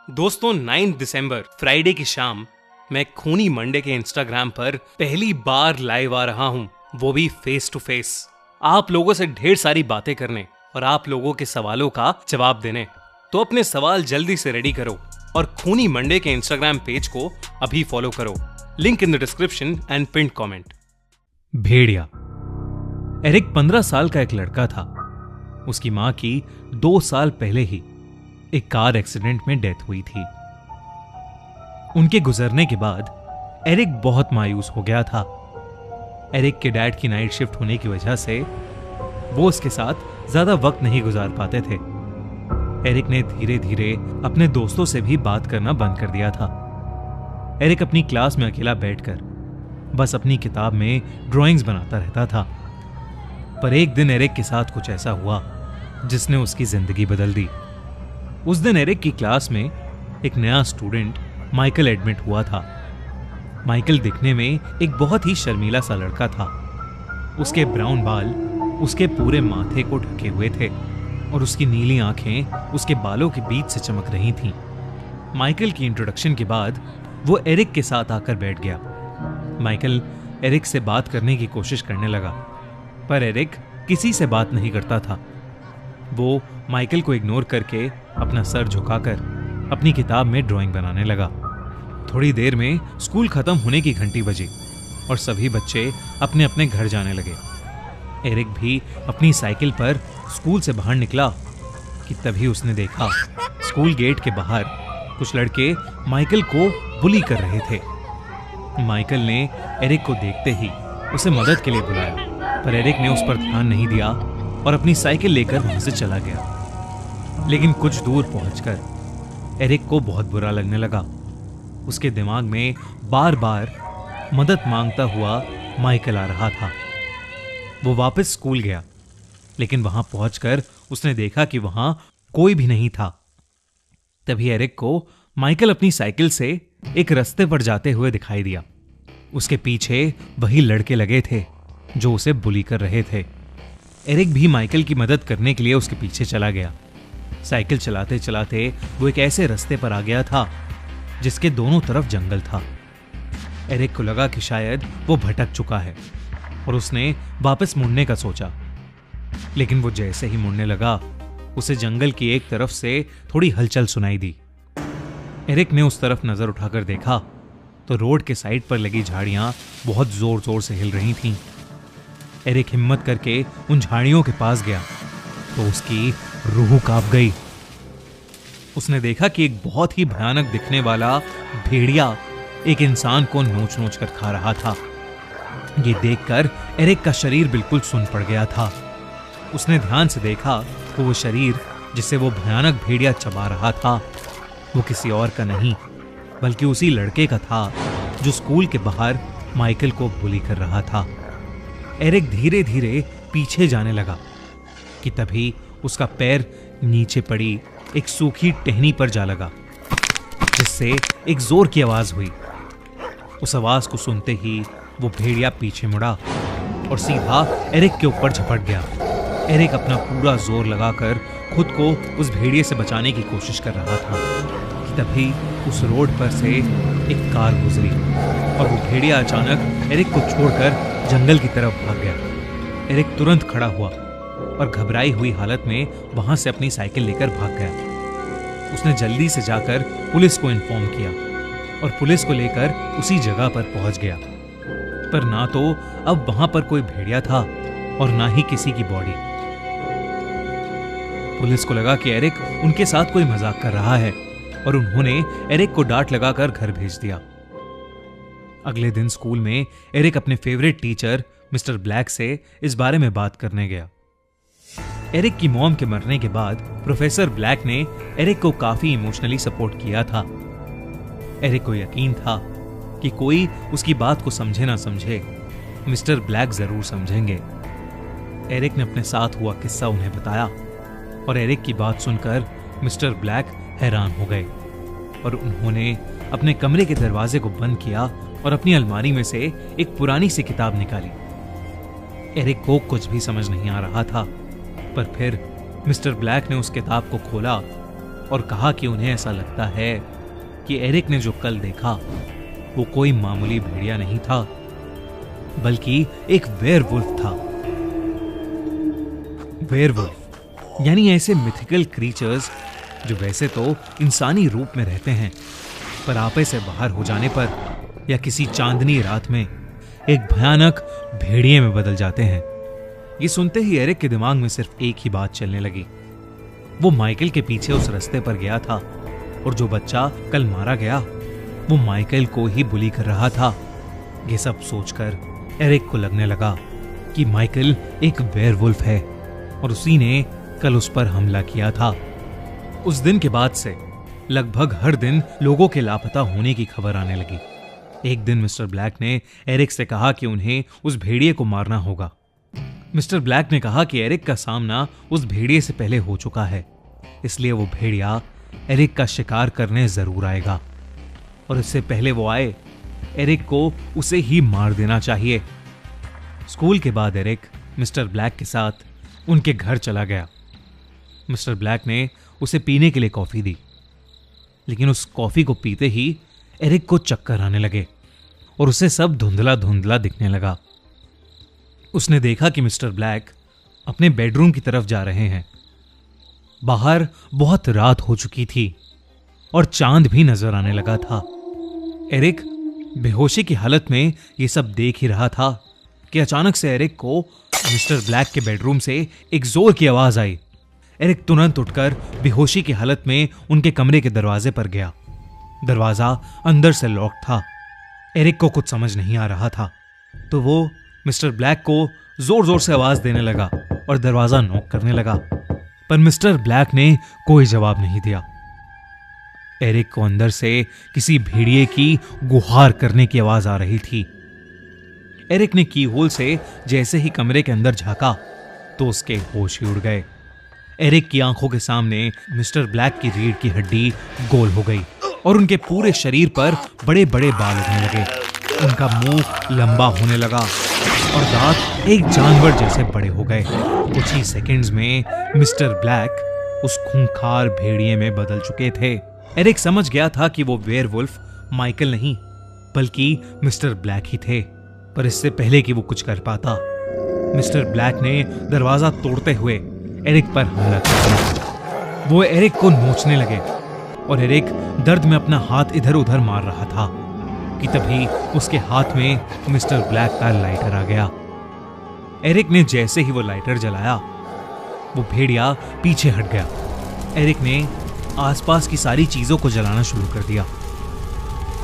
दोस्तों 9 दिसंबर फ्राइडे की शाम मैं खूनी मंडे के इंस्टाग्राम पर पहली बार लाइव आ रहा हूं, वो भी फेस टू फेस, आप लोगों से ढेर सारी बातें करने और आप लोगों के सवालों का जवाब देने। तो अपने सवाल जल्दी से रेडी करो और खूनी मंडे के इंस्टाग्राम पेज को अभी फॉलो करो। Link in the description and pin comment. भेड़िया। एरिक 15 साल का एक लड़का था। उसकी मां की 2 साल पहले ही एक कार एक्सीडेंट में डेथ हुई थी। उनके गुजरने के बाद एरिक बहुत मायूस हो गया था। एरिक के डैड की नाइट शिफ्ट होने की वजह से वो उसके साथ ज्यादा वक्त नहीं गुजार पाते थे। एरिक ने धीरे धीरे अपने दोस्तों से भी बात करना बंद कर दिया था। एरिक अपनी क्लास में अकेला बैठकर बस अपनी किताब में ड्राइंग्स बनाता रहता था। पर एक दिन एरिक के साथ कुछ ऐसा हुआ जिसने उसकी जिंदगी बदल दी। उस दिन एरिक की क्लास में एक नया स्टूडेंट माइकल एडमिट हुआ था। माइकल दिखने में एक बहुत ही शर्मीला सा लड़का था। उसके ब्राउन बाल उसके पूरे माथे को ढके हुए थे और उसकी नीली आंखें उसके बालों के बीच से चमक रही थीं। माइकल की इंट्रोडक्शन के बाद वो एरिक के साथ आकर बैठ गया। माइकल एरिक से बात करने की कोशिश करने लगा, पर एरिक किसी से बात नहीं करता था। वो माइकल को इग्नोर करके अपना सर झुकाकर अपनी किताब में ड्राइंग बनाने लगा। थोड़ी देर में स्कूल खत्म होने की घंटी बजी और सभी बच्चे अपने अपने घर जाने लगे। एरिक भी अपनी साइकिल पर स्कूल से बाहर निकला कि तभी उसने देखा स्कूल गेट के बाहर कुछ लड़के माइकल को बुली कर रहे थे। माइकल ने एरिक को देखते ही उसे मदद के लिए बुलाया, पर एरिक ने उस पर ध्यान नहीं दिया और अपनी साइकिल लेकर वहां से चला गया। लेकिन कुछ दूर पहुंचकर एरिक को बहुत बुरा लगने लगा। उसके दिमाग में बार बार मदद मांगता हुआ माइकल आ रहा था। वो वापस स्कूल गया, लेकिन वहां पहुंचकर उसने देखा कि वहां कोई भी नहीं था। तभी एरिक को माइकल अपनी साइकिल से एक रास्ते पर जाते हुए दिखाई दिया। उसके पीछे वही लड़के लगे थे जो उसे बुली कर रहे थे। एरिक भी माइकल की मदद करने के लिए उसके पीछे चला गया। साइकिल चलाते चलाते वो एक ऐसे रास्ते पर आ गया था जिसके दोनों तरफ जंगल था। एरिक को लगा कि शायद वो भटक चुका है और उसने वापस मुड़ने का सोचा। लेकिन वो जैसे ही मुड़ने लगा, उसे जंगल की एक तरफ से थोड़ी हलचल सुनाई दी। एरिक ने उस तरफ नजर उठाकर देखा तो रोड के साइड पर लगी झाड़ियां बहुत जोर जोर से हिल रही थीं। एरिक हिम्मत करके उन झाड़ियों के पास गया तो उसकी रूह कांप गई। उसने देखा कि एक बहुत ही भयानक दिखने वाला भेड़िया एक इंसान को नोच नोच कर खा रहा था। ये देखकर एरिक का शरीर बिल्कुल सुन्न पड़ गया था। उसने ध्यान से देखा तो वो शरीर जिसे वो भयानक भेड़िया चबा रहा था वो किसी और का नहीं बल्कि उसी लड़के का था जो स्कूल के बाहर माइकल को बुली कर रहा था। एरिक धीरे धीरे पीछे जाने लगा कि तभी उसका पैर नीचे पड़ी एक सूखी टहनी पर जा लगा, जिससे एक जोर की आवाज हुई। उस आवाज को सुनते ही वो भेड़िया पीछे मुड़ा और सीधा एरिक के ऊपर झपट गया। एरिक अपना पूरा जोर लगाकर खुद को उस भेड़िए से बचाने की कोशिश कर रहा था कि तभी उस रोड पर से एक कार गुजरी और वो भेड़िया अचानक एरिक को छोड़कर जंगल की तरफ भाग गया। एरिक तुरंत खड़ा हुआ और घबराई हुई हालत में वहां से अपनी साइकिल लेकर भाग गया। उसने जल्दी से जाकर पुलिस को इन्फॉर्म किया और पुलिस को लेकर उसी जगह पर पहुंच गया। पर ना तो अब वहां पर कोई भेड़िया था और ना ही किसी की बॉडी। पुलिस को लगा कि एरिक उनके साथ कोई मजाक कर रहा है और उन्होंने एरिक को डांट लगाकर घर भेज दिया। अगले दिन स्कूल में एरिक अपने फेवरेट टीचर मिस्टर ब्लैक से इस बारे में बात करने गया। एरिक की मॉम के मरने के बाद प्रोफेसर ब्लैक ने एरिक को काफी इमोशनली सपोर्ट किया था। एरिक को यकीन था कि कोई उसकी बात को समझे ना समझे, मिस्टर ब्लैक जरूर समझेंगे। एरिक ने अपने साथ हुआ किस्सा उन्हें बताया और एरिक की बात सुनकर मिस्टर ब्लैक हैरान हो गए और उन्होंने अपने कमरे के दरवाजे को बंद किया और अपनी अलमारी में से एक पुरानी सी किताब निकाली। एरिक को कुछ भी समझ नहीं आ रहा था, पर फिर मिस्टर ब्लैक ने उस किताब को खोला और कहा कि उन्हें ऐसा लगता है कि एरिक ने जो कल देखा वो कोई मामूली भेड़िया नहीं था, बल्कि एक वेयरवुल्फ था। वेयरवुल्फ यानी ऐसे मिथिकल क्रीचर्स जो वैसे तो इंसानी रूप में रहते हैं, पर आपे से बाहर हो जाने पर या किसी चांदनी रात में एक भयानक भेड़िए में बदल जाते हैं। ये सुनते ही एरिक के दिमाग में सिर्फ एक ही बात चलने लगी। वो माइकल के पीछे उस रास्ते पर गया था और जो बच्चा कल मारा गया वो माइकल को ही बुली कर रहा था। ये सब सोचकर एरिक को लगने लगा कि माइकल एक वेयरवुल्फ है और उसी ने कल उस पर हमला किया था। उस दिन के बाद से लगभग हर दिन लोगों के लापता होने की खबर आने लगी। एक दिन मिस्टर ब्लैक ने एरिक से कहा कि उन्हें उस भेड़िए को मारना होगा। मिस्टर ब्लैक ने कहा कि एरिक का सामना उस भेड़िए से पहले हो चुका है, इसलिए वो भेड़िया एरिक का शिकार करने जरूर आएगा और इससे पहले वो आए एरिक को उसे ही मार देना चाहिए। स्कूल के बाद एरिक मिस्टर ब्लैक के साथ उनके घर चला गया। मिस्टर ब्लैक ने उसे पीने के लिए कॉफी दी, लेकिन उस कॉफी को पीते ही एरिक को चक्कर आने लगे और उसे सब धुंधला धुंधला दिखने लगा। उसने देखा कि मिस्टर ब्लैक अपने बेडरूम की तरफ जा रहे हैं। बाहर बहुत रात हो चुकी थी और चांद भी नजर आने लगा था। एरिक बेहोशी की हालत में यह सब देख ही रहा था कि अचानक से एरिक को मिस्टर ब्लैक के बेडरूम से एक जोर की आवाज आई। एरिक तुरंत उठकर बेहोशी की हालत में उनके कमरे के दरवाजे पर गया। दरवाजा अंदर से लॉक था। एरिक को कुछ समझ नहीं आ रहा था, तो वो मिस्टर ब्लैक को जोर जोर से आवाज देने लगा और दरवाजा नॉक करने लगा, पर मिस्टर ब्लैक ने कोई जवाब नहीं दिया। एरिक को अंदर से किसी भेड़िए की गुहार करने की आवाज आ रही थी। एरिक ने कीहोल से जैसे ही कमरे के अंदर झांका तो उसके होश ही उड़ गए। एरिक की आंखों के सामने मिस्टर ब्लैक की रीढ़ की हड्डी गोल हो गई और उनके पूरे शरीर पर बड़े बड़े बाल उगने लगे। उनका मुंह लंबा होने लगा और दांत एक जानवर जैसे बड़े हो गए। कुछ ही सेकंड्स में मिस्टर ब्लैक उस खूंखार भेड़िए में बदल चुके थे। एरिक समझ गया था कि वो वेयरवुल्फ माइकल नहीं बल्कि मिस्टर ब्लैक ही थे, पर इससे पहले कि वो कुछ कर पाता, मिस्टर ब्लैक ने दरवाजा तोड़ते हुए एरिक पर हमला किया। वो एरिक को नोचने लगे और एरिक दर्द में अपना हाथ इधर उधर मार रहा था कि तभी उसके हाथ में मिस्टर ब्लैक का लाइटर आ गया। एरिक ने जैसे ही वो लाइटर जलाया वो भेड़िया पीछे हट गया। एरिक ने आसपास की सारी चीजों को जलाना शुरू कर दिया।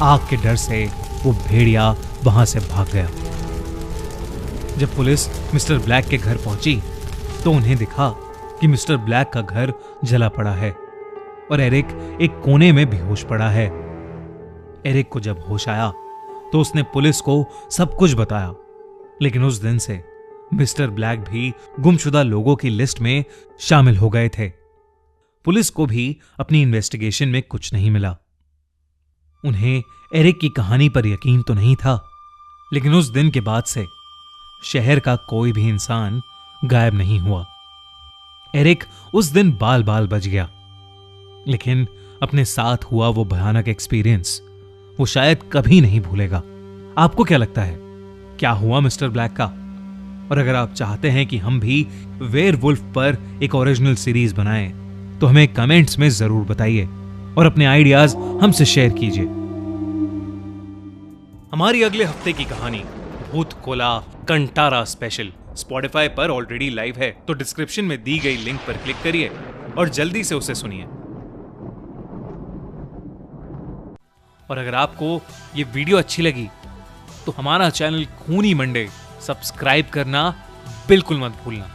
आग के डर से वो भेड़िया वहां से भाग गया। जब पुलिस मिस्टर ब्लैक के घर पहुंची तो उन्हें दिखा कि मिस्टर ब्लैक का घर जला पड़ा है और एरिक एक कोने में बेहोश पड़ा है। एरिक को जब होश आया तो उसने पुलिस को सब कुछ बताया, लेकिन उस दिन से मिस्टर ब्लैक भी गुमशुदा लोगों की लिस्ट में शामिल हो गए थे। पुलिस को भी अपनी इन्वेस्टिगेशन में कुछ नहीं मिला। उन्हें एरिक की कहानी पर यकीन तो नहीं था, लेकिन उस दिन के बाद से शहर का कोई भी इंसान गायब नहीं हुआ। एरिक उस दिन बाल बाल बच गया, लेकिन अपने साथ हुआ वो भयानक एक्सपीरियंस वो शायद कभी नहीं भूलेगा। आपको क्या लगता है, क्या हुआ मिस्टर ब्लैक का? और अगर आप चाहते हैं कि हम भी वेयरवुल्फ पर एक ओरिजिनल सीरीज बनाएं, तो हमें कमेंट्स में जरूर बताइए और अपने आइडियाज हमसे शेयर कीजिए। हमारी अगले हफ्ते की कहानी भूत कोला कंटारा स्पेशल स्पॉटिफाई पर ऑलरेडी लाइव है, तो डिस्क्रिप्शन में दी गई लिंक पर क्लिक करिए और जल्दी से उसे सुनिए। और अगर आपको ये वीडियो अच्छी लगी तो हमारा चैनल खूनी मंडे सब्सक्राइब करना बिल्कुल मत भूलना।